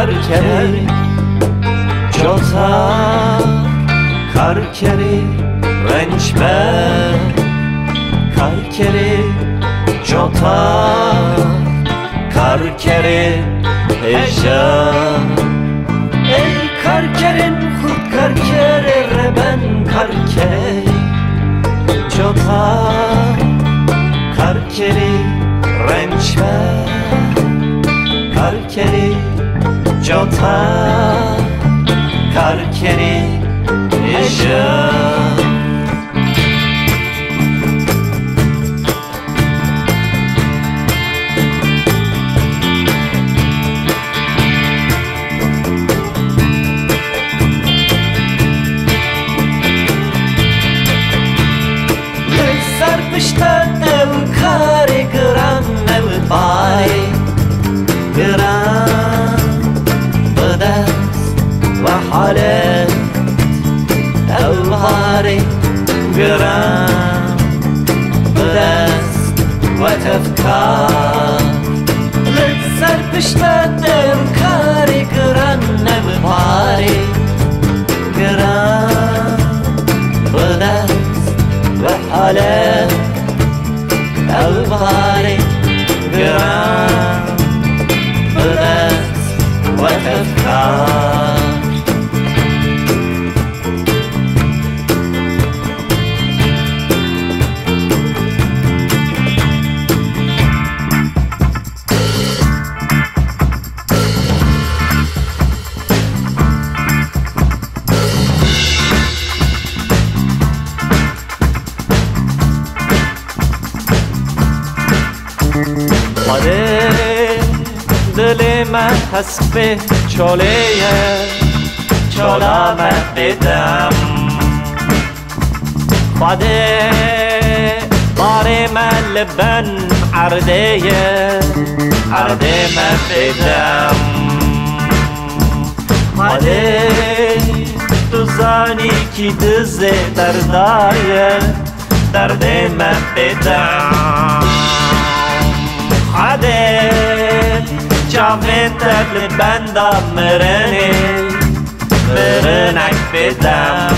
karkerê cotar karkerê rencber karkerê cotar karkerê hejar ey karkerên xurt karkerê reben karkerê cotar karkerê rencber karkerê cotar karkerê hejar pişta ev karê giran ev barê giran bi dest ve halet ev barê giran bi dest ve tefkar li ser pişta ev karê giran ev barê giran bi dest ve halet ev barê giran bi dest ve tefkar دل من هست به چاله چالم بدم خواده باره من لبن عرده من بدم خواده تو زانی کی دز دردای درد من بدم خواده جامعه تبل بندم مرنک بدم